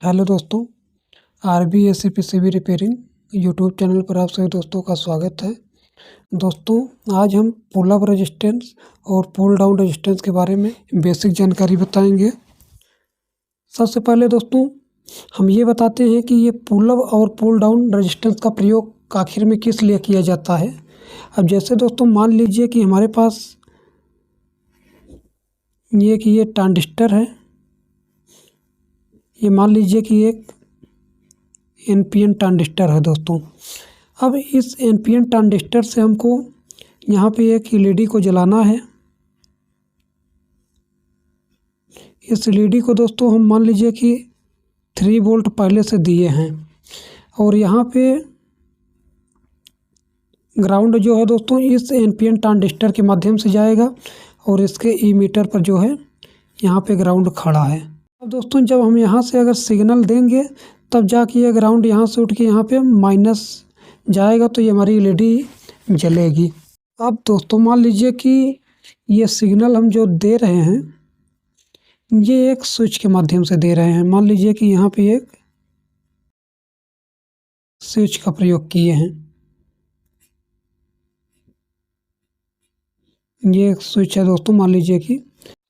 Hello दोस्तों, RBSCPCB repairing YouTube channel पर आप सभी दोस्तों का स्वागत है। दोस्तों, आज हम पुल अप रेजिस्टेंस और पुल डाउन रेजिस्टेंस के बारे में बेसिक जानकारी बताएंगे। सबसे पहले दोस्तों हम ये बताते हैं कि ये पुल अप और पुल डाउन रेजिस्टेंस का प्रयोग आखिर में किस लिए किया जाता है। अब जैसे दोस्तों मान लीजिए कि हमारे पास ये ट्रांजिस्टर है, ये मान लीजिए कि एक NPN ट्रांजिस्टर है दोस्तों। अब इस NPN ट्रांजिस्टर से हमको यहाँ पे एक LED को जलाना है। इस LED को दोस्तों हम मान लीजिए कि 3 वोल्ट पहले से दिए हैं और यहाँ पे ग्राउंड जो है दोस्तों इस NPN ट्रांजिस्टर के माध्यम से जाएगा और इसके ईमीटर पर जो है यहाँ पे ग्राउंड खड़ा है। अब दोस्तों जब हम यहाँ से अगर सिग्नल देंगे तब जाके ये ग्राउंड यहाँ से उठ के यहाँ पे माइनस जाएगा तो ये हमारी LED जलेगी। अब दोस्तों मान लीजिए कि ये सिग्नल हम जो दे रहे हैं ये एक स्विच के माध्यम से दे रहे हैं। मान लीजिए कि यहाँ पे एक स्विच का प्रयोग किए हैं। ये एक स्विच है दोस्तों, मान लीजिए कि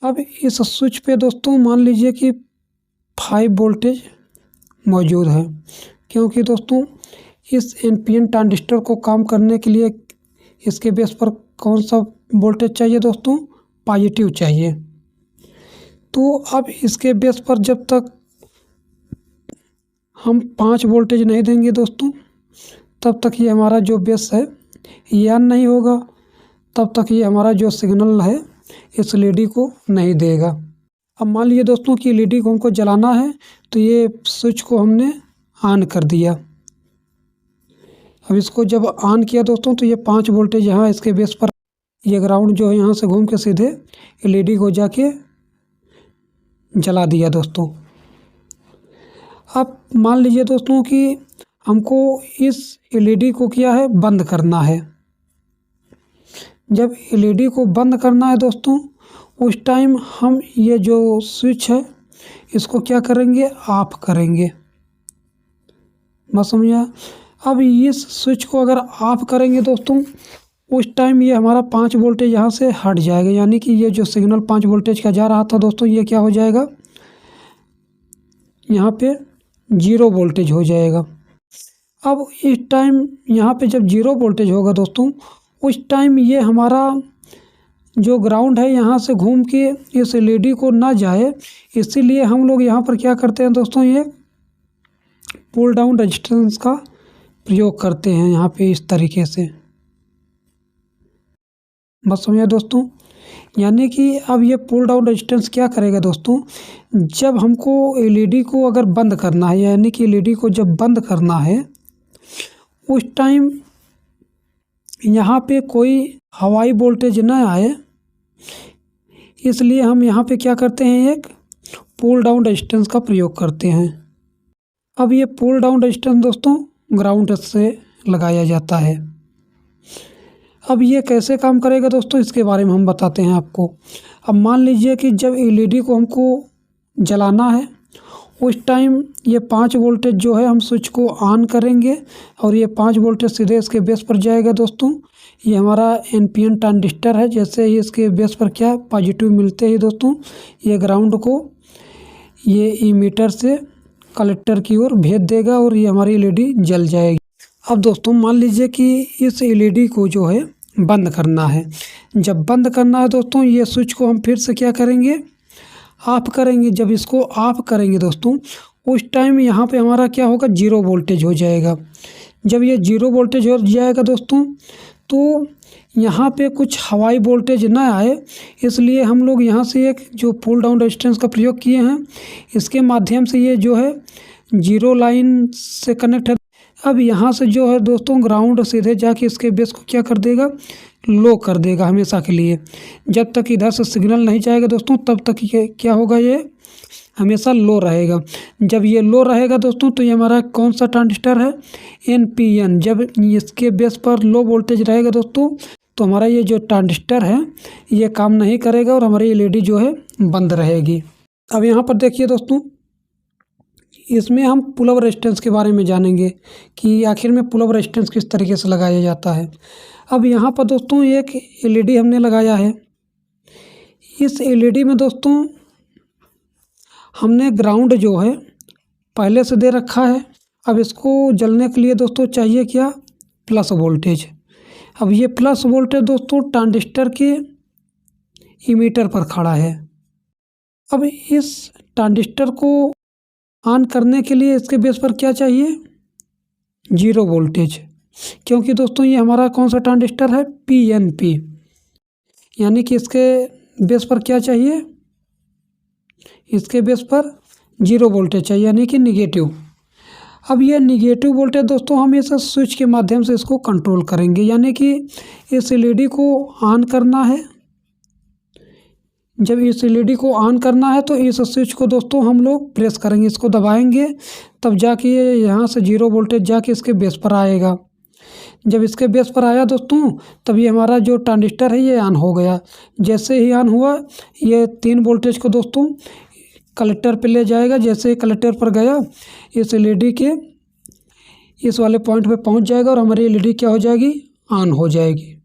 अब इस स्विच पे दोस्तों मान लीजिए कि 5 वोल्टेज मौजूद है, क्योंकि दोस्तों इस NPN ट्रांजिस्टर को काम करने के लिए इसके बेस पर कौन सा वोल्टेज चाहिए दोस्तों, पॉजिटिव चाहिए। तो अब इसके बेस पर जब तक हम 5 वोल्टेज नहीं देंगे दोस्तों तब तक ये हमारा जो बेस है ये ऑन नहीं होगा, तब तक ये हमारा जो सिग्नल है इस LED को नहीं देगा। अब मान लीजिए दोस्तों कि LED को हमको जलाना है तो ये स्विच को हमने ऑन कर दिया। अब इसको जब ऑन किया दोस्तों तो ये 5 वोल्टेज यहाँ इसके बेस पर ये ग्राउंड जो है यहाँ से घूम के सीधे LED को जाके जला दिया दोस्तों। अब मान लीजिए दोस्तों कि हमको इस LED को क्या है बंद करना है। जब LED को बंद करना है दोस्तों उस टाइम हम ये जो स्विच है इसको क्या करेंगे, ऑफ करेंगे। मत समझिए। अब इस स्विच को अगर ऑफ करेंगे दोस्तों उस टाइम ये हमारा 5 वोल्टेज यहाँ से हट जाएगा, यानी कि ये जो सिग्नल 5 वोल्टेज का जा रहा था दोस्तों ये क्या हो जाएगा, यहाँ पे 0 वोल्टेज हो जाएगा। अब इस टाइम यहाँ पे जब 0 वोल्टेज होगा दोस्तों उस टाइम ये हमारा जो ग्राउंड है यहाँ से घूम के इस LED को ना जाए, इसीलिए हम लोग यहाँ पर क्या करते हैं दोस्तों, ये पुल डाउन रेजिस्टेंस का प्रयोग करते हैं यहाँ पे इस तरीके से। बस समझिए दोस्तों। यानी कि अब ये पुल डाउन रेजिस्टेंस क्या करेगा दोस्तों, जब हमको LED को अगर बंद करना है, यानी कि LED को जब बंद करना है उस टाइम यहाँ पे कोई हवाई वोल्टेज ना आए, इसलिए हम यहाँ पे क्या करते हैं, एक पुल डाउन रेजिस्टेंस का प्रयोग करते हैं। अब ये पुल डाउन रेजिस्टेंस दोस्तों ग्राउंड से लगाया जाता है। अब ये कैसे काम करेगा दोस्तों इसके बारे में हम बताते हैं आपको। अब मान लीजिए कि जब LED को हमको जलाना है उस टाइम ये 5 वोल्टेज जो है हम स्विच को ऑन करेंगे और ये 5 वोल्टेज सीधे इसके बेस पर जाएगा दोस्तों। ये हमारा NPN ट्रांजिस्टर है, जैसे ही इसके बेस पर क्या पॉजिटिव मिलते ही दोस्तों ये ग्राउंड को ये ईमीटर से कलेक्टर की ओर भेज देगा और ये हमारी LED जल जाएगी। अब दोस्तों मान लीजिए कि इस LED को जो है बंद करना है। जब बंद करना है दोस्तों ये स्विच को हम फिर से क्या करेंगे, ऑफ करेंगे। जब इसको ऑफ करेंगे दोस्तों उस टाइम यहाँ पे हमारा क्या होगा, 0 वोल्टेज हो जाएगा। जब ये 0 वोल्टेज हो जाएगा दोस्तों तो यहाँ पे कुछ हवाई वोल्टेज ना आए, इसलिए हम लोग यहाँ से एक जो पुल डाउन रेजिस्टेंस का प्रयोग किए हैं इसके माध्यम से ये जो है 0 लाइन से कनेक्ट है। अब यहाँ से जो है दोस्तों ग्राउंड सीधे जाके इसके बेस को क्या कर देगा, लो कर देगा हमेशा के लिए। जब तक इधर से सिग्नल नहीं जाएगा दोस्तों तब तक ये क्या होगा, ये हमेशा लो रहेगा। जब ये लो रहेगा दोस्तों तो ये हमारा कौन सा ट्रांजिस्टर है, NPN। जब इसके बेस पर लो वोल्टेज रहेगा दोस्तों तो हमारा ये जो ट्रांजिस्टर है ये काम नहीं करेगा और हमारी LED जो है बंद रहेगी। अब यहाँ पर देखिए दोस्तों इसमें हम पुल अप रेजिस्टेंस के बारे में जानेंगे कि आखिर में पुल अप रेजिस्टेंस किस तरीके से लगाया जाता है। अब यहाँ पर दोस्तों एक एलईडी हमने लगाया है। इस एलईडी में दोस्तों हमने ग्राउंड जो है पहले से दे रखा है। अब इसको जलने के लिए दोस्तों चाहिए क्या, प्लस वोल्टेज। अब ये प्लस वोल्टेज दोस्तों ट्रांजिस्टर के इमीटर पर खड़ा है। अब इस ट्रांजिस्टर को ऑन करने के लिए इसके बेस पर क्या चाहिए, 0 वोल्टेज, क्योंकि दोस्तों ये हमारा कौन सा ट्रांजिस्टर है, पीएनपी, यानी कि इसके बेस पर क्या चाहिए, इसके बेस पर 0 वोल्टेज चाहिए, यानी कि निगेटिव। अब ये निगेटिव वोल्टेज दोस्तों हम इस स्विच के माध्यम से इसको कंट्रोल करेंगे, यानी कि इस एलईडी को ऑन करना है। जब इस एलईडी को ऑन करना है तो इस स्विच को दोस्तों हम लोग प्रेस करेंगे, इसको दबाएंगे, तब जाके ये यहाँ से 0 वोल्टेज जाके इसके बेस पर आएगा। जब इसके बेस पर आया दोस्तों तब ये हमारा जो ट्रांजिस्टर है ये ऑन हो गया। जैसे ही ऑन हुआ ये 3 वोल्टेज को दोस्तों कलेक्टर पे ले जाएगा। जैसे ही कलेक्टर पर गया इस एलईडी के इस वाले पॉइंट पे पहुंच जाएगा और हमारी एलईडी क्या हो जाएगी, ऑन हो जाएगी।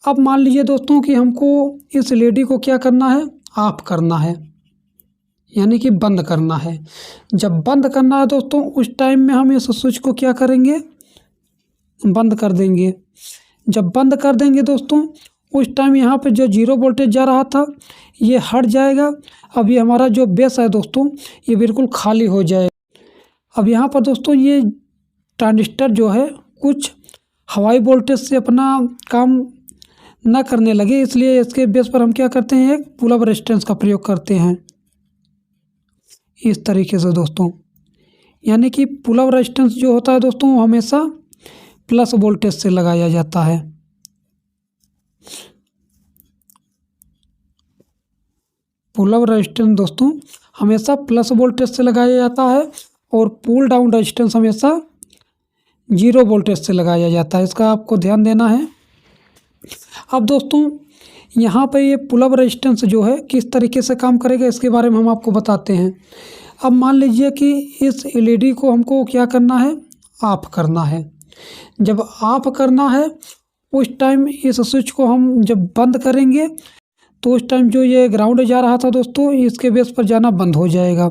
अब मान लीजिए दोस्तों कि हमको इस एलईडी को क्या करना है, ऑफ करना है, यानी कि बंद करना है। जब बंद करना है दोस्तों उस टाइम में हम इस स्विच को क्या करेंगे, बंद कर देंगे। जब बंद कर देंगे दोस्तों उस टाइम यहाँ पे जो 0 वोल्टेज जा रहा था ये हट जाएगा। अब ये हमारा जो बेस है दोस्तों ये बिल्कुल खाली हो जाएगा। अब यहाँ पर दोस्तों ये ट्रांजिस्टर जो है कुछ हवाई वोल्टेज से अपना काम ना करने लगे, इसलिए इसके बेस पर हम क्या करते हैं, एक पुल अप रेजिस्टेंस का प्रयोग करते हैं इस तरीके से दोस्तों। यानी कि पुल अप रेजिस्टेंस जो होता है दोस्तों हमेशा प्लस वोल्टेज से लगाया जाता है। पुल अप रेजिस्टेंस दोस्तों हमेशा प्लस वोल्टेज से लगाया जाता है और पुल डाउन रेजिस्टेंस हमेशा 0 वोल्टेज से लगाया जाता है। इसका आपको ध्यान देना है। अब दोस्तों यहाँ पर ये पुल अप रेजिस्टेंस जो है किस तरीके से काम करेगा इसके बारे में हम आपको बताते हैं। अब मान लीजिए कि इस एलईडी को हमको क्या करना है, ऑफ करना है। जब ऑफ करना है उस टाइम इस स्विच को हम जब बंद करेंगे तो उस टाइम जो ये ग्राउंड जा रहा था दोस्तों इसके बेस पर जाना बंद हो जाएगा।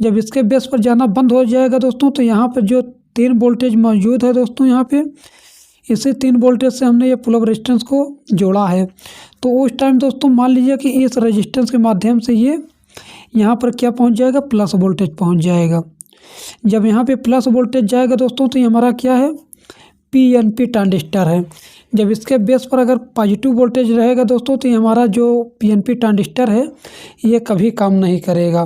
जब इसके बेस पर जाना बंद हो जाएगा दोस्तों तो यहाँ पर जो 3 वोल्टेज मौजूद है दोस्तों यहाँ पे इसी 3 वोल्टेज से हमने ये पुल अप रेजिस्टेंस को जोड़ा है। तो उस टाइम दोस्तों मान लीजिए कि इस रेजिस्टेंस के माध्यम से ये यहाँ पर क्या पहुँच जाएगा, प्लस वोल्टेज पहुँच जाएगा। जब यहाँ पे प्लस वोल्टेज जाएगा दोस्तों तो ये हमारा क्या है, पीएनपी ट्रांजिस्टर है। जब इसके बेस पर अगर पॉजिटिव वोल्टेज रहेगा दोस्तों तो ये हमारा जो पीएनपी ट्रांजिस्टर है ये कभी काम नहीं करेगा।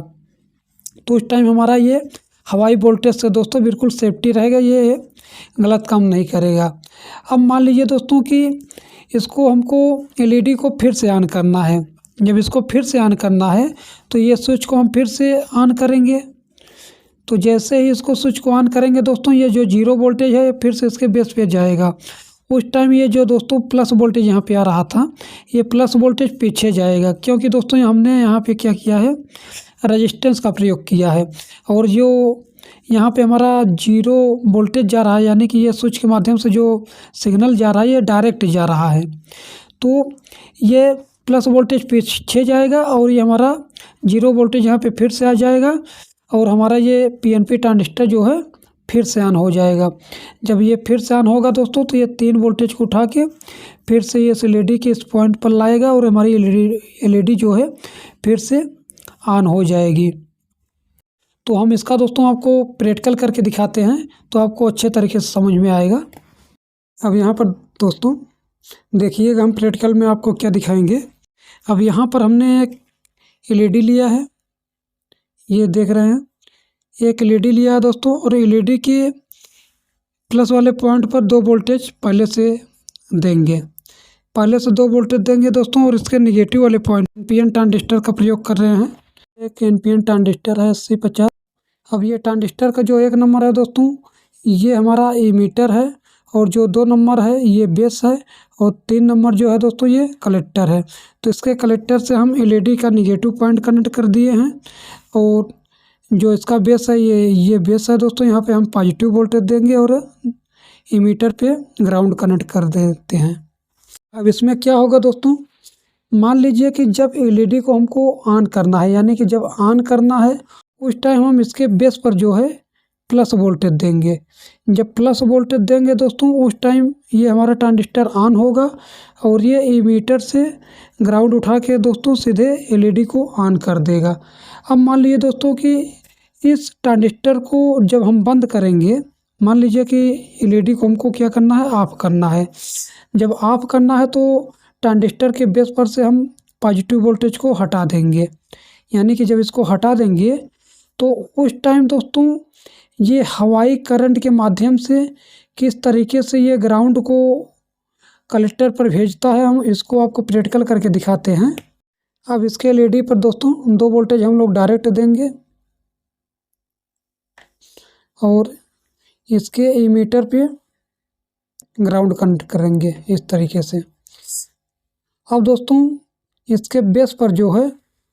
तो उस टाइम हमारा ये हवाई वोल्टेज से दोस्तों बिल्कुल सेफ्टी रहेगा, ये गलत काम नहीं करेगा। अब मान लीजिए दोस्तों कि इसको हमको एलईडी को फिर से ऑन करना है। जब इसको फिर से ऑन करना है तो ये स्विच को हम फिर से ऑन करेंगे। तो जैसे ही इसको स्विच को ऑन करेंगे दोस्तों ये जो 0 वोल्टेज है फिर से इसके बेस पे जाएगा। उस टाइम ये जो दोस्तों प्लस वोल्टेज यहाँ पे आ रहा था ये प्लस वोल्टेज पीछे जाएगा, क्योंकि दोस्तों हमने यहाँ पे क्या किया है, रेजिस्टेंस का प्रयोग किया है। और जो यहाँ पे हमारा 0 वोल्टेज जा रहा है यानी कि ये स्विच के माध्यम से जो सिग्नल जा रहा है ये डायरेक्ट जा रहा है, तो ये प्लस वोल्टेज पीछे जाएगा और ये हमारा 0 वोल्टेज यहाँ पे फिर से आ जाएगा और हमारा ये पीएनपी ट्रांजिस्टर जो है फिर से ऑन हो जाएगा। जब ये फिर से ऑन होगा दोस्तों तो ये 3 वोल्टेज को उठा के फिर से ये एलईडी के इस पॉइंट पर लाएगा और हमारी एलईडी जो है फिर से ऑन हो जाएगी। तो हम इसका दोस्तों आपको प्रैक्टिकल करके दिखाते हैं तो आपको अच्छे तरीके से समझ में आएगा। अब यहाँ पर दोस्तों देखिएगा हम प्रैक्टिकल में आपको क्या दिखाएंगे। अब यहाँ पर हमने एक एलईडी लिया है, ये देख रहे हैं, एक एलईडी लिया है दोस्तों और एलईडी के प्लस वाले पॉइंट पर 2 वोल्टेज पहले से देंगे, पहले से 2 वोल्टेज देंगे दोस्तों। और इसके निगेटिव वाले पॉइंट एनपीएन ट्रांजिस्टर का प्रयोग कर रहे हैं। एक एनपीएन ट्रांजिस्टर है 8050। अब ये ट्रांजिस्टर का जो 1 नंबर है दोस्तों ये हमारा इमीटर है और जो 2 नंबर है ये बेस है और 3 नंबर जो है दोस्तों ये कलेक्टर है। तो इसके कलेक्टर से हम एलईडी का निगेटिव पॉइंट कनेक्ट कर दिए हैं और जो इसका बेस है ये बेस है दोस्तों। यहाँ पे हम पॉजिटिव वोल्टेज देंगे और इमीटर पे ग्राउंड कनेक्ट कर देते हैं। अब इसमें क्या होगा दोस्तों, मान लीजिए कि जब एलईडी को हमको ऑन करना है, यानी कि जब ऑन करना है उस टाइम हम इसके बेस पर जो है प्लस वोल्टेज देंगे। जब प्लस वोल्टेज देंगे दोस्तों उस टाइम ये हमारा ट्रांजिस्टर ऑन होगा और ये इमीटर से ग्राउंड उठा के दोस्तों सीधे एलईडी को ऑन कर देगा। अब मान लीजिए दोस्तों कि इस ट्रांजिस्टर को जब हम बंद करेंगे, मान लीजिए कि एलईडी को हमको क्या करना है, ऑफ करना है। जब ऑफ करना है तो ट्रांजिस्टर के बेस पर से हम पॉजिटिव वोल्टेज को हटा देंगे, यानी कि जब इसको हटा देंगे तो उस टाइम दोस्तों ये हवाई करंट के माध्यम से किस तरीके से ये ग्राउंड को कलेक्टर पर भेजता है, हम इसको आपको प्रैक्टिकल करके दिखाते हैं। अब इसके एलईडी पर दोस्तों 2 वोल्टेज हम लोग डायरेक्ट देंगे और इसके इमीटर पे ग्राउंड कनेक्ट करेंगे इस तरीके से। अब दोस्तों इसके बेस पर जो है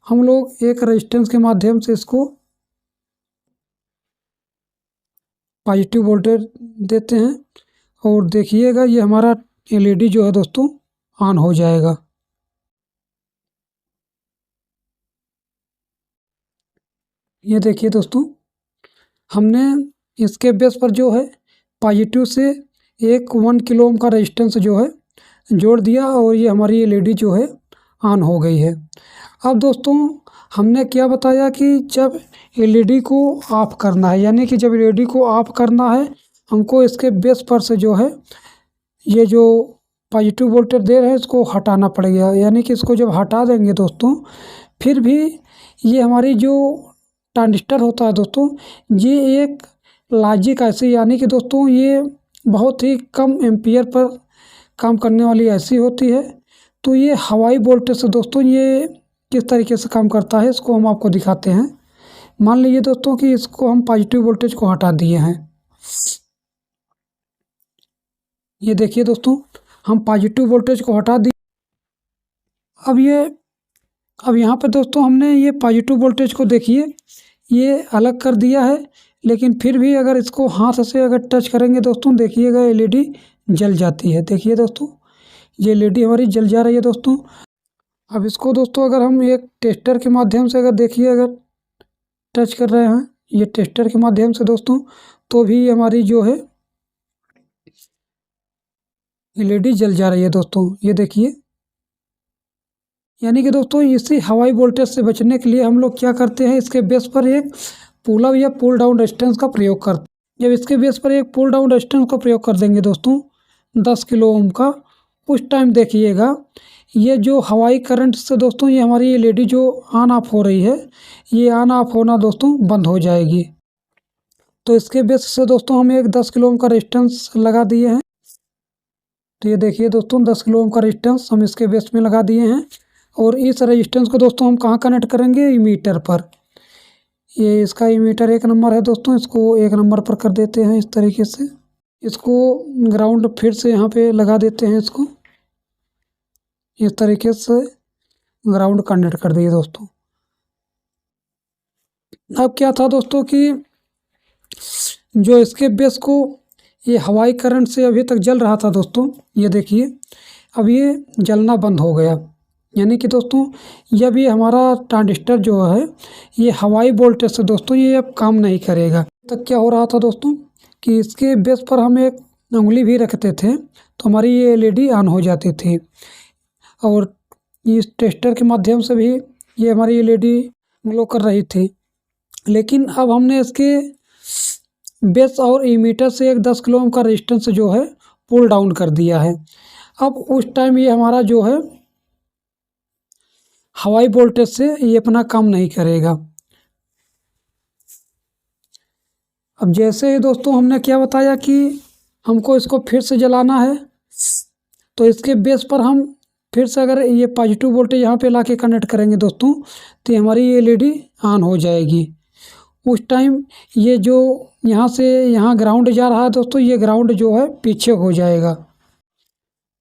हम लोग एक रेजिस्टेंस के माध्यम से इसको पॉजिटिव वोल्टेज देते हैं और देखिएगा ये हमारा एलईडी जो है दोस्तों ऑन हो जाएगा। ये देखिए दोस्तों, हमने इसके बेस पर जो है पॉजिटिव से एक 1 किलो ओम का रेजिस्टेंस जो है जोड़ दिया और ये हमारी एलईडी जो है ऑन हो गई है। अब दोस्तों हमने क्या बताया कि जब एलईडी को ऑफ करना है, यानी कि जब एलईडी को ऑफ करना है हमको इसके बेस पर से जो है ये जो पॉजिटिव वोल्टेज दे रहे हैं इसको हटाना पड़ेगा। यानी कि इसको जब हटा देंगे दोस्तों फिर भी ये हमारी जो ट्रांजिस्टर होता है दोस्तों, ये एक लॉजिक ऐसी, यानी कि दोस्तों ये बहुत ही कम एम्पियर पर काम करने वाली ऐसी होती है। तो ये हवाई वोल्टेज से दोस्तों ये किस तरीके से काम करता है इसको हम आपको दिखाते हैं। मान लीजिए दोस्तों कि इसको हम पॉजिटिव वोल्टेज को हटा दिए हैं। ये देखिए दोस्तों, हम पॉजिटिव वोल्टेज को हटा दिए। अब यहाँ पे दोस्तों हमने ये पॉजिटिव वोल्टेज को देखिए ये अलग कर दिया है, लेकिन फिर भी अगर इसको हाथ से अगर टच करेंगे दोस्तों देखिएगा एलईडी जल जाती है। देखिए दोस्तों ये एलईडी हमारी जल जा रही है दोस्तों। अब इसको दोस्तों अगर हम एक टेस्टर के माध्यम से अगर देखिए अगर टच कर रहे हैं ये टेस्टर के माध्यम से दोस्तों, तो भी हमारी जो है एलईडी जल जा रही है दोस्तों। ये देखिए, यानी कि दोस्तों इसी हवाई वोल्टेज से बचने के लिए हम लोग क्या करते हैं, इसके बेस पर एक पुल अप या पुल डाउन रेजिस्टेंस का प्रयोग करते हैं। जब इसके बेस पर एक पुल डाउन रेजिस्टेंस का प्रयोग कर देंगे दोस्तों 10 किलो ओम का, उस टाइम देखिएगा ये जो हवाई करंट से दोस्तों ये हमारी एलईडी जो ऑन ऑफ हो रही है ये ऑन ऑफ होना दोस्तों बंद हो जाएगी। तो इसके बेस से दोस्तों हम एक 10 किलो ओम का रेजिस्टेंस लगा दिए हैं। तो ये देखिए दोस्तों 10 किलो ओम का रेजिस्टेंस हम इसके बेस में लगा दिए हैं और इस रेजिस्टेंस को दोस्तों हम कहाँ कनेक्ट करेंगे, इमीटर पर। ये इसका इमीटर 1 नंबर है दोस्तों, इसको 1 नंबर पर कर देते हैं इस तरीके से। इसको ग्राउंड फिर से यहाँ पे लगा देते हैं, इसको इस तरीके से ग्राउंड कनेक्ट कर दिए दोस्तों। अब क्या था दोस्तों कि जो इसके बेस को ये हवाई करंट से अभी तक जल रहा था दोस्तों, ये देखिए अब ये जलना बंद हो गया। यानी कि दोस्तों जब ये हमारा ट्रांजिस्टर जो है ये हवाई वोल्टेज से दोस्तों ये अब काम नहीं करेगा। तक क्या हो रहा था दोस्तों कि इसके बेस पर हम एक उंगली भी रखते थे तो हमारी ये एलईडी ऑन हो जाती थी और इस टेस्टर के माध्यम से भी ये हमारी एलईडी ग्लो कर रही थी। लेकिन अब हमने इसके बेस और इमीटर से एक 10 किलो ओम का रेजिस्टेंस जो है पुल डाउन कर दिया है। अब उस टाइम ये हमारा जो है हवाई वोल्टेज से ये अपना काम नहीं करेगा। अब जैसे ही दोस्तों हमने क्या बताया कि हमको इसको फिर से जलाना है, तो इसके बेस पर हम फिर से अगर ये पॉजिटिव वोल्टेज यहाँ पे लाके कनेक्ट करेंगे दोस्तों तो हमारी एलईडी ऑन हो जाएगी। उस टाइम ये जो यहाँ से यहाँ ग्राउंड जा रहा है दोस्तों, ये ग्राउंड जो है पीछे हो जाएगा।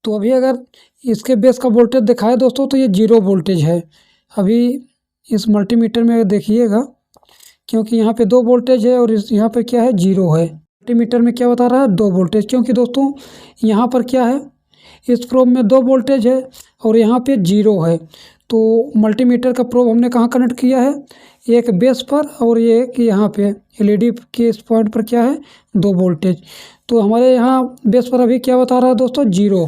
तो अभी अगर इसके बेस का वोल्टेज दिखाए दोस्तों तो ये 0 वोल्टेज है। अभी इस मल्टीमीटर में देखिएगा क्योंकि यहाँ पे 2 वोल्टेज है और इस यहाँ पे क्या है 0 है। मल्टीमीटर में क्या बता रहा है 2 वोल्टेज, क्योंकि दोस्तों यहाँ पर क्या है इस प्रोब में 2 वोल्टेज है और यहाँ पे 0 है। तो मल्टीमीटर का प्रोब हमने कहाँ कनेक्ट किया है, एक बेस पर और एक यहाँ पे एलईडी के इस पॉइंट पर क्या है 2 वोल्टेज। तो हमारे यहाँ बेस पर अभी क्या बता रहा है दोस्तों 0।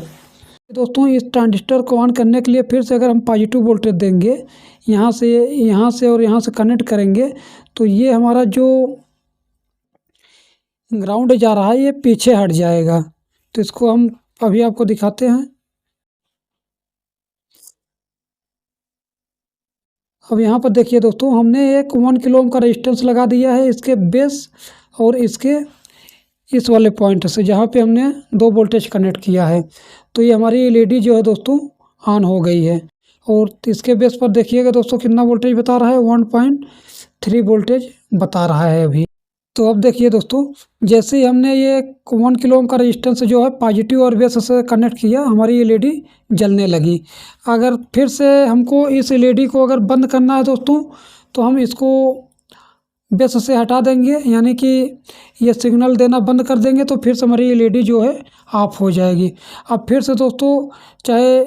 दोस्तों इस ट्रांजिस्टर को ऑन करने के लिए फिर से अगर हम पॉजिटिव वोल्टेज देंगे यहाँ से और यहाँ से कनेक्ट करेंगे तो ये हमारा जो ग्राउंड जा रहा है ये पीछे हट जाएगा। तो इसको हम अभी आपको दिखाते हैं। अब यहाँ पर देखिए दोस्तों हमने एक 1 किलो ओम का रेजिस्टेंस लगा दिया है इसके बेस और इसके इस वाले पॉइंट से जहाँ पे हमने 2 वोल्टेज कनेक्ट किया है। तो ये हमारी एलईडी जो है दोस्तों ऑन हो गई है। और इसके बेस पर देखिएगा दोस्तों कितना वोल्टेज बता रहा है 1.3 वोल्टेज बता रहा है अभी। तो अब देखिए दोस्तों जैसे ही हमने ये 1 किलो ओम का रेजिस्टेंस जो है पॉजिटिव और बेस से कनेक्ट किया हमारी एलईडी जलने लगी। अगर फिर से हमको इस एलईडी को अगर बंद करना है दोस्तों तो हम इसको बेस से हटा देंगे, यानी कि ये सिग्नल देना बंद कर देंगे तो फिर से हमारी एलईडी जो है ऑफ हो जाएगी। अब फिर से दोस्तों चाहे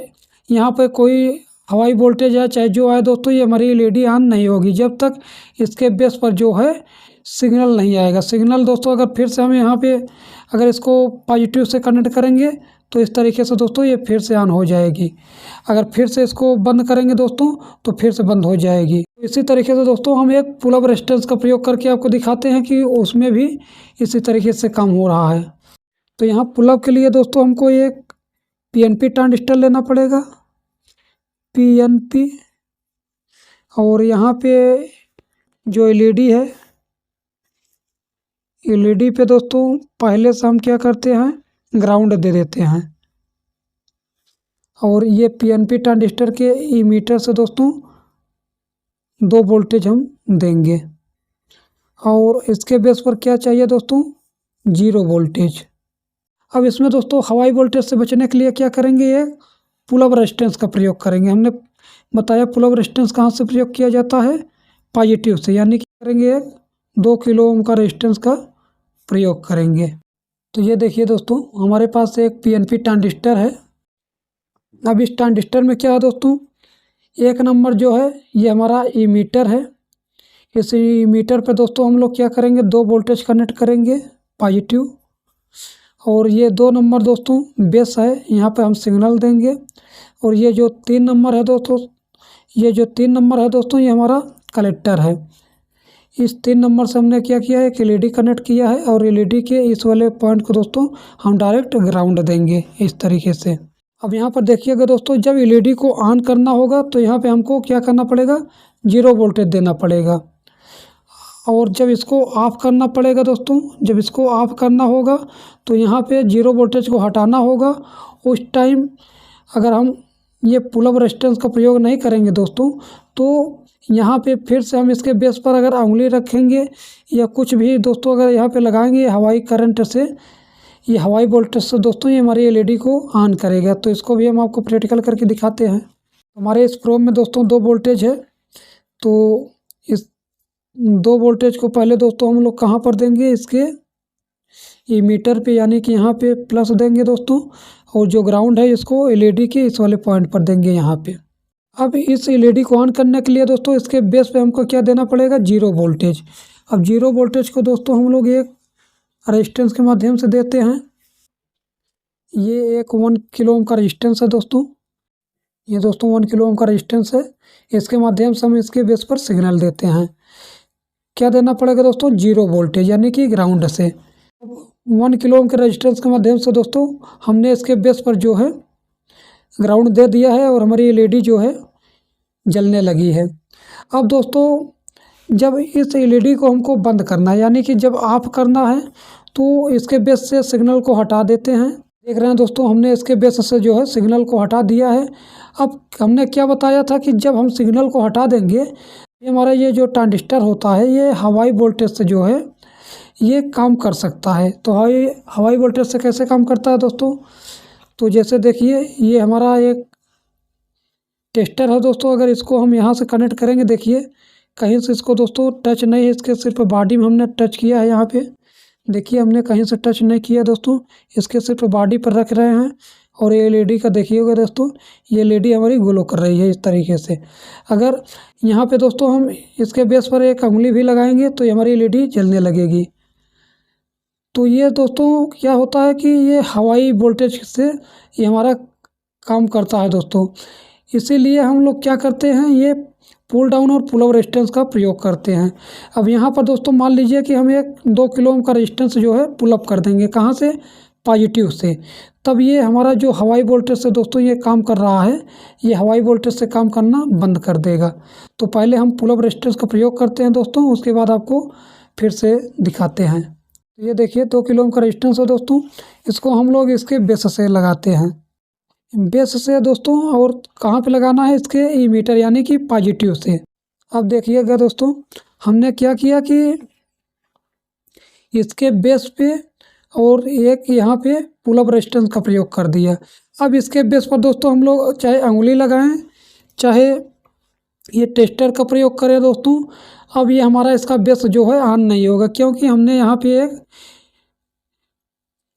यहाँ पे कोई हवाई वोल्टेज है चाहे जो है दोस्तों ये हमारी एलईडी ऑन नहीं होगी जब तक इसके बेस पर जो है सिग्नल नहीं आएगा। सिग्नल दोस्तों अगर फिर से हम यहाँ पे अगर इसको पॉजिटिव से कनेक्ट करेंगे तो इस तरीके से दोस्तों ये फिर से ऑन हो जाएगी। अगर फिर से इसको बंद करेंगे दोस्तों तो फिर से बंद हो जाएगी। इसी तरीके से दोस्तों हम एक पुल अप रेजिस्टेंस का प्रयोग करके आपको दिखाते हैं कि उसमें भी इसी तरीके से काम हो रहा है। तो यहाँ पुल अप के लिए दोस्तों हमको एक पीएनपी ट्रांजिस्टर लेना पड़ेगा, पीएनपी। और यहाँ पे जो एलईडी है एलईडी पे दोस्तों पहले से हम क्या करते हैं ग्राउंड दे देते हैं। और ये पीएनपी ट्रांजिस्टर के इमीटर से दोस्तों 2 वोल्टेज हम देंगे। और इसके बेस पर क्या चाहिए दोस्तों 0 वोल्टेज। अब इसमें दोस्तों हवाई वोल्टेज से बचने के लिए क्या करेंगे, ये पुल अप रेजिस्टेंस का प्रयोग करेंगे। हमने बताया पुल अप रेजिस्टेंस कहाँ से प्रयोग किया जाता है, पॉजिटिव से, यानी कि करेंगे 2 किलो ओम का रेजिस्टेंस का प्रयोग करेंगे। तो ये देखिए दोस्तों हमारे पास एक पीएनपी ट्रांजिस्टर है। अब इस ट्रांजिस्टर में क्या है दोस्तों, एक नंबर जो है ये हमारा इमीटर है। इस इमीटर पे दोस्तों हम लोग क्या करेंगे 2 वोल्टेज कनेक्ट करेंगे पॉजिटिव। और ये 2 नंबर दोस्तों बेस है, यहाँ पे हम सिग्नल देंगे। और ये जो 3 नंबर है दोस्तों, ये जो 3 नंबर है दोस्तों ये हमारा कलेक्टर है। इस 3 नंबर से हमने क्या किया है एक एलईडी कनेक्ट किया है और एलईडी के इस वाले पॉइंट को दोस्तों हम डायरेक्ट ग्राउंड देंगे इस तरीके से। अब यहाँ पर देखिएगा दोस्तों जब एलईडी को ऑन करना होगा तो यहाँ पे हमको क्या करना पड़ेगा 0 वोल्टेज देना पड़ेगा। और जब इसको ऑफ करना पड़ेगा दोस्तों, जब इसको ऑफ करना होगा तो यहाँ पे 0 वोल्टेज को हटाना होगा। उस टाइम अगर हम ये पुल अप रेजिस्टेंस का प्रयोग नहीं करेंगे दोस्तों तो यहाँ पे फिर से हम इसके बेस पर अगर उंगली रखेंगे या कुछ भी दोस्तों अगर यहाँ पे लगाएंगे हवाई करंट से, ये हवाई वोल्टेज से दोस्तों ये हमारी एलईडी को ऑन करेगा। तो इसको भी हम आपको प्रैक्टिकल करके दिखाते हैं। हमारे इस प्रोब में दोस्तों 2 वोल्टेज है। तो इस 2 वोल्टेज को पहले दोस्तों हम लोग कहाँ पर देंगे, इसके इमीटर पे, यानी कि यहाँ पे प्लस देंगे दोस्तों। और जो ग्राउंड है इसको एलईडी के इस वाले पॉइंट पर देंगे यहाँ पे। अब इस एलईडी को ऑन करने के लिए दोस्तों इसके बेस पे हमको क्या देना पड़ेगा 0 वोल्टेज। अब 0 वोल्टेज को दोस्तों हम लोग एक रेजिस्टेंस के माध्यम से देते हैं। ये एक 1 किलो ओम का रेजिस्टेंस है दोस्तों, ये दोस्तों 1 किलो ओम का रेजिस्टेंस है। इसके माध्यम से हम इसके बेस पर सिग्नल देते हैं। क्या देना पड़ेगा दोस्तों 0 वोल्टेज, यानी कि ग्राउंड से। 1 किलो ओम के रेजिस्टेंस के माध्यम से दोस्तों हमने इसके बेस पर जो है ग्राउंड दे दिया है और हमारी एलईडी जो है जलने लगी है। अब दोस्तों जब इस एलईडी को हमको बंद करना है, यानी कि जब ऑफ करना है, तो इसके बेस से सिग्नल को हटा देते हैं। देख रहे हैं दोस्तों हमने इसके बेस से जो है सिग्नल को हटा दिया है। अब हमने क्या बताया था कि जब हम सिग्नल को हटा देंगे ये हमारा ये जो ट्रांजिस्टर होता है ये हवाई वोल्टेज से जो है ये काम कर सकता है। तो हवाई वोल्टेज से कैसे काम करता है दोस्तों, तो जैसे देखिए ये हमारा एक टेस्टर है दोस्तों। अगर इसको हम यहाँ से कनेक्ट करेंगे, देखिए कहीं से इसको दोस्तों टच नहीं है, इसके सिर्फ बॉडी में हमने टच किया है। यहाँ पे देखिए हमने कहीं से टच नहीं किया दोस्तों, इसके सिर्फ बॉडी पर रख रहे हैं। और ये एलईडी का देखिएगा दोस्तों, ये एलईडी हमारी ग्लो कर रही है इस तरीके से। अगर यहाँ पे दोस्तों हम इसके बेस पर एक उंगली भी लगाएंगे तो ये हमारी एलईडी जलने लगेगी। तो ये दोस्तों क्या होता है कि ये हवाई वोल्टेज से ये हमारा काम करता है दोस्तों। इसीलिए हम लोग क्या करते हैं, ये पुल डाउन और पुल अप रेजिस्टेंस का प्रयोग करते हैं। अब यहाँ पर दोस्तों मान लीजिए कि हम एक 2 किलो ओम का रेजिस्टेंस जो है पुल अप कर देंगे, कहाँ से, पॉजिटिव से। तब ये हमारा जो हवाई वोल्टेज से दोस्तों ये काम कर रहा है, ये हवाई वोल्टेज से काम करना बंद कर देगा। तो पहले हम पुल अप रेजिस्टेंस का प्रयोग करते हैं दोस्तों, उसके बाद आपको फिर से दिखाते हैं। ये देखिए 2 किलो ओम का रेजिस्टेंस है दोस्तों, इसको हम लोग इसके बेस से लगाते हैं, बेस से दोस्तों। और कहाँ पे लगाना है, इसके इमीटर यानी कि पॉजिटिव से। अब देखिएगा दोस्तों, हमने क्या किया कि इसके बेस पे और एक यहाँ पे पुल अप रेजिस्टेंस का प्रयोग कर दिया। अब इसके बेस पर दोस्तों हम लोग चाहे उंगली लगाएं, चाहे ये टेस्टर का प्रयोग करें दोस्तों, अब ये हमारा इसका बेस जो है ऑन नहीं होगा, क्योंकि हमने यहाँ पे एक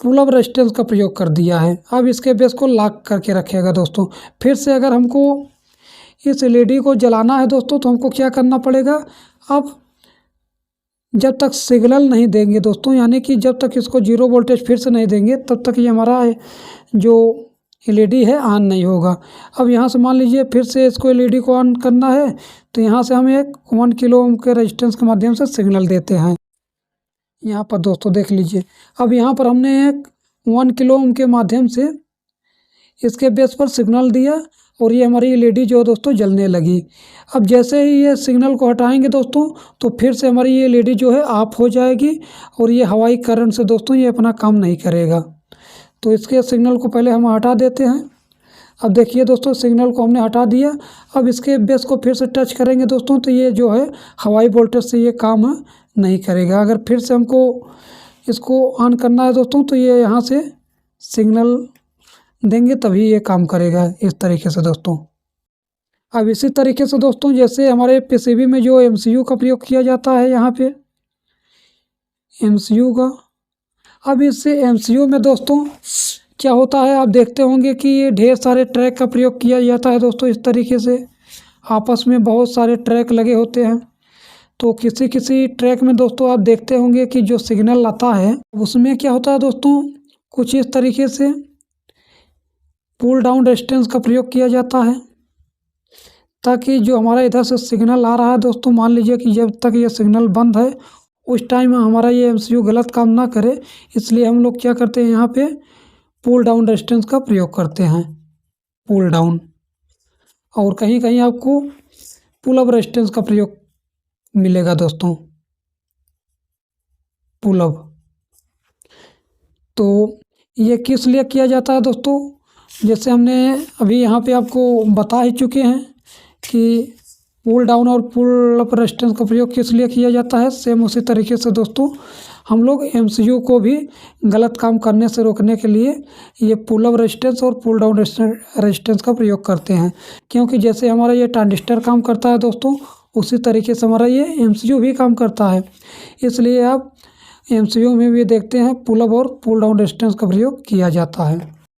पुल अप रेजिस्टेंस का प्रयोग कर दिया है। अब इसके बेस को लॉक करके रखेगा दोस्तों। फिर से अगर हमको इस एलईडी को जलाना है दोस्तों, तो हमको क्या करना पड़ेगा, अब जब तक सिग्नल नहीं देंगे दोस्तों, यानी कि जब तक इसको 0 वोल्टेज फिर से नहीं देंगे, तब तक ये हमारा जो एलईडी है ऑन नहीं होगा। अब यहाँ से मान लीजिए फिर से इसको एलईडी को ऑन करना है, तो यहाँ से हम एक 1 किलो ओम के रेजिस्टेंस के माध्यम से सिग्नल देते हैं। यहाँ पर दोस्तों देख लीजिए, अब यहाँ पर हमने एक 1 किलो ओम के माध्यम से इसके बेस पर सिग्नल दिया और ये हमारी एलईडी जो दोस्तों जलने लगी। अब जैसे ही ये सिग्नल को हटाएंगे दोस्तों, तो फिर से हमारी ये एलईडी जो है ऑफ हो जाएगी और ये हवाई करंट से दोस्तों ये अपना काम नहीं करेगा। तो इसके सिग्नल को पहले हम हटा देते हैं। अब देखिए दोस्तों, सिग्नल को हमने हटा दिया। अब इसके बेस को फिर से टच करेंगे दोस्तों, तो ये जो है हवाई वोल्टेज से ये काम नहीं करेगा। अगर फिर से हमको इसको ऑन करना है दोस्तों, तो ये यहाँ से सिग्नल देंगे तभी ये काम करेगा, इस तरीके से दोस्तों। अब इसी तरीके से दोस्तों, जैसे हमारे पीसीबी में जो एमसीयू का प्रयोग किया जाता है, यहाँ पे एमसीयू का, अब इससे एमसीयू में दोस्तों क्या होता है, आप देखते होंगे कि ये ढेर सारे ट्रैक का प्रयोग किया जाता है दोस्तों। इस तरीके से आपस में बहुत सारे ट्रैक लगे होते हैं। तो किसी किसी ट्रैक में दोस्तों आप देखते होंगे कि जो सिग्नल आता है उसमें क्या होता है दोस्तों, कुछ इस तरीके से पुल डाउन रेजिस्टेंस का प्रयोग किया जाता है, ताकि जो हमारा इधर से सिग्नल आ रहा है दोस्तों, मान लीजिए कि जब तक ये सिग्नल बंद है उस टाइम हमारा ये एमसीयू गलत काम ना करे। इसलिए हम लोग क्या करते हैं, यहाँ पे पुल डाउन रेजिस्टेंस का प्रयोग करते हैं, पुल डाउन। और कहीं कहीं आपको पुल अप रेजिस्टेंस का प्रयोग मिलेगा दोस्तों, पुल अप। तो ये किस लिए किया जाता है दोस्तों, जैसे हमने अभी यहाँ पे आपको बता ही चुके हैं कि पुल डाउन और पुल अप रेजिस्टेंस का प्रयोग किस लिए किया जाता है। सेम उसी तरीके से दोस्तों हम लोग एमसीयू को भी गलत काम करने से रोकने के लिए ये पुल अप रेजिस्टेंस और पुल डाउन रेजिस्टेंस का प्रयोग करते हैं। क्योंकि जैसे हमारा ये ट्रांजिस्टर काम करता है दोस्तों, उसी तरीके से हमारा ये एमसीयू भी काम करता है। इसलिए आप एमसीयू में भी देखते हैं पुल अप और पुल डाउन रेजिस्टेंस का प्रयोग किया जाता है।